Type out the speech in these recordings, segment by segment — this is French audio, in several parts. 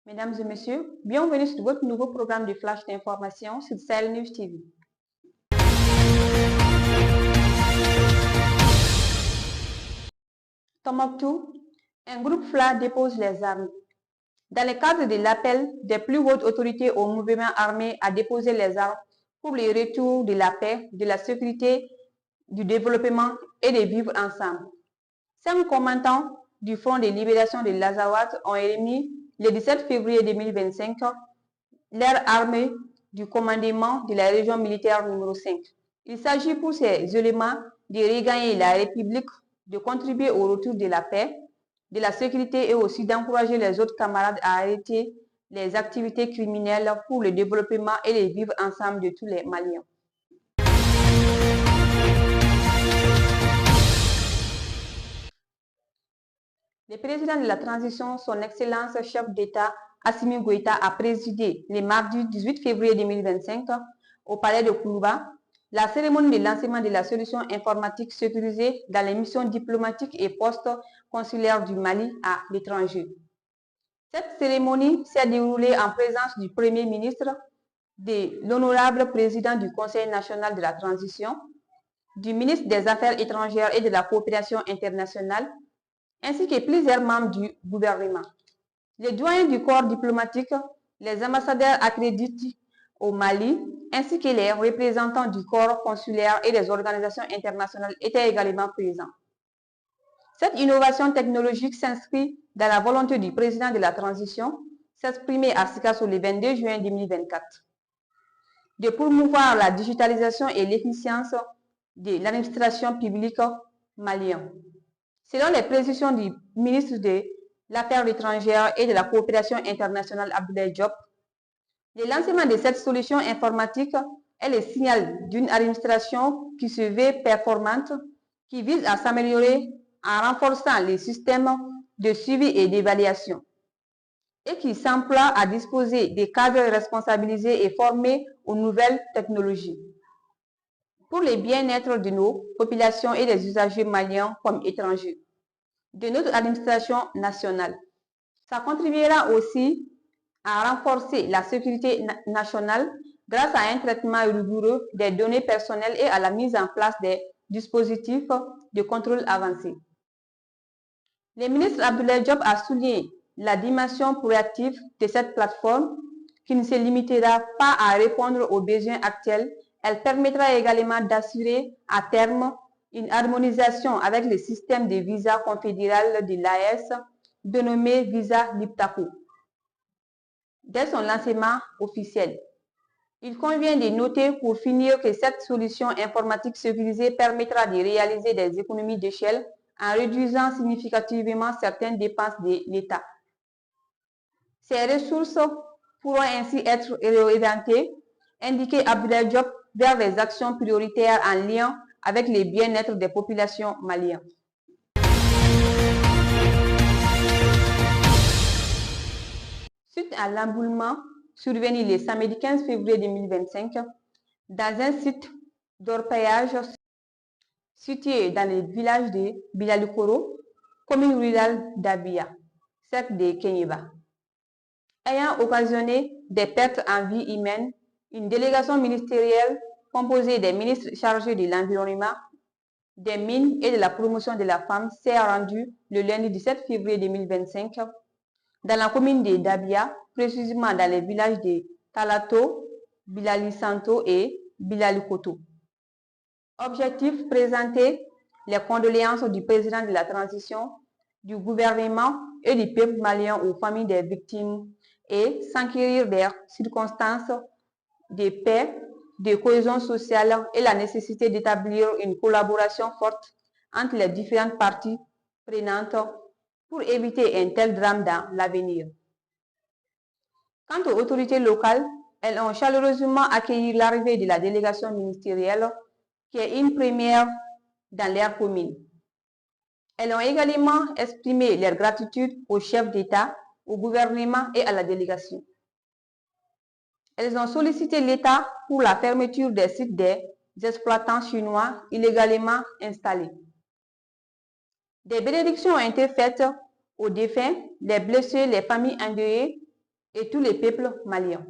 Mesdames et messieurs, bienvenue sur votre nouveau programme de flash d'information sur Sahel News TV. Tombouctou, un groupe FLA dépose les armes. Dans le cadre de l'appel des plus hautes autorités au mouvement armé à déposer les armes pour le retour de la paix, de la sécurité, du développement et de vivre ensemble. 5 combattants du Front de libération de l'Azawad ont émis le 17 février 2025 leur armée du commandement de la région militaire numéro 5. Il s'agit pour ces éléments de regagner la République, de contribuer au retour de la paix, de la sécurité et aussi d'encourager les autres camarades à arrêter les activités criminelles pour le développement et le vivre ensemble de tous les Maliens. Le président de la transition, son Excellence chef d'État Assimi Goïta, a présidé le mardi 18 février 2025 au palais de Kourouba la cérémonie de lancement de la solution informatique sécurisée dans les missions diplomatiques et post-consulaires du Mali à l'étranger. Cette cérémonie s'est déroulée en présence du Premier ministre, de l'honorable président du Conseil national de la transition, du ministre des Affaires étrangères et de la coopération internationale, ainsi que plusieurs membres du gouvernement. Les doyens du corps diplomatique, les ambassadeurs accrédités au Mali, ainsi que les représentants du corps consulaire et des organisations internationales étaient également présents. Cette innovation technologique s'inscrit dans la volonté du président de la transition, s'exprimer à Sikasso le 22 juin 2024, de promouvoir la digitalisation et l'efficience de l'administration publique malienne. Selon les précisions du ministre de l'Affaires étrangères et de la coopération internationale Abdoulaye Diop, le lancement de cette solution informatique est le signal d'une administration qui se veut performante, qui vise à s'améliorer en renforçant les systèmes de suivi et d'évaluation et qui s'emploie à disposer des cadres responsabilisés et formés aux nouvelles technologies pour le bien-être de nos populations et des usagers maliens comme étrangers, de notre administration nationale. Ça contribuera aussi à renforcer la sécurité nationale grâce à un traitement rigoureux des données personnelles et à la mise en place des dispositifs de contrôle avancés. Le ministre Abdoulaye Diop a souligné la dimension proactive de cette plateforme qui ne se limitera pas à répondre aux besoins actuels. Elle permettra également d'assurer à terme une harmonisation avec le système de visa confédéral de l'AES dénommé Visa Liptako. Dès son lancement officiel, il convient de noter pour finir que cette solution informatique sécurisée permettra de réaliser des économies d'échelle en réduisant significativement certaines dépenses de l'État. Ces ressources pourront ainsi être réorientées, indiquer Abdoulaye Diop, vers les actions prioritaires en lien avec le bien-être des populations maliennes. Suite à l'emboulement survenu le samedi 15 février 2025 dans un site d'orpaillage situé dans le village de Bilalukoro, commune rurale d'Abia, cercle de Kenyeba. Ayant occasionné des pertes en vie humaine, une délégation ministérielle composée des ministres chargés de l'environnement, des mines et de la promotion de la femme s'est rendue le lundi 17 février 2025 dans la commune de Dabia, précisément dans les villages de Talato, Bilalisanto et Bilalikoto. Objectif: présenter les condoléances du président de la transition, du gouvernement et du peuple malien aux familles des victimes et s'enquérir des circonstances de paix, de cohésion sociale et la nécessité d'établir une collaboration forte entre les différentes parties prenantes pour éviter un tel drame dans l'avenir. Quant aux autorités locales, elles ont chaleureusement accueilli l'arrivée de la délégation ministérielle, qui est une première dans leur commune. Elles ont également exprimé leur gratitude au chef d'État, au gouvernement et à la délégation. Elles ont sollicité l'État pour la fermeture des sites des exploitants chinois illégalement installés. Des bénédictions ont été faites aux défunts, les blessés, les familles endeuillées et tous les peuples maliens.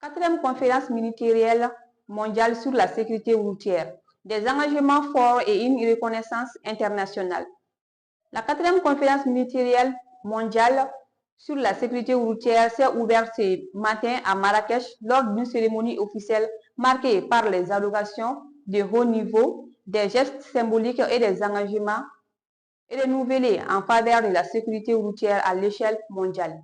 Quatrième conférence ministérielle mondiale sur la sécurité routière, des engagements forts et une reconnaissance internationale. La quatrième conférence ministérielle mondiale sur la sécurité routière s'est ouverte ce matin à Marrakech lors d'une cérémonie officielle marquée par les allocations de haut niveau, des gestes symboliques et des engagements renouvelés en faveur de la sécurité routière à l'échelle mondiale.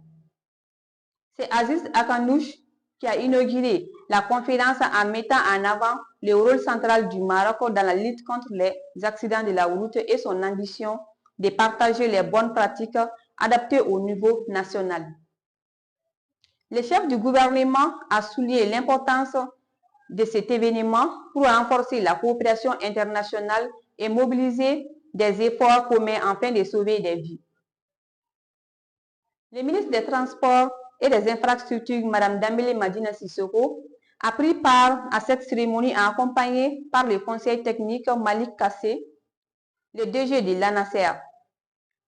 C'est Aziz Akanouche qui a inauguré la conférence en mettant en avant le rôle central du Maroc dans la lutte contre les accidents de la route et son ambition de partager les bonnes pratiques adaptées au niveau national. Le chef du gouvernement a souligné l'importance de cet événement pour renforcer la coopération internationale et mobiliser des efforts communs afin de sauver des vies. Le ministre des Transports et des Infrastructures, Mme Dambélé Madina Sissoko, a pris part à cette cérémonie accompagnée par le conseil technique Malik Kassé, le DG de l'ANASER,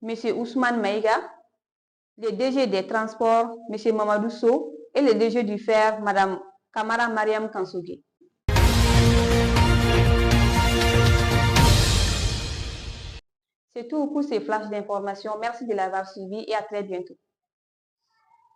M. Ousmane Maïga, le DG des Transports, M. Mamadou Sow, et le DG du FER, Mme Kamara Mariam Kansougi. C'est tout pour ces flashs d'informations. Merci de l'avoir suivi et à très bientôt.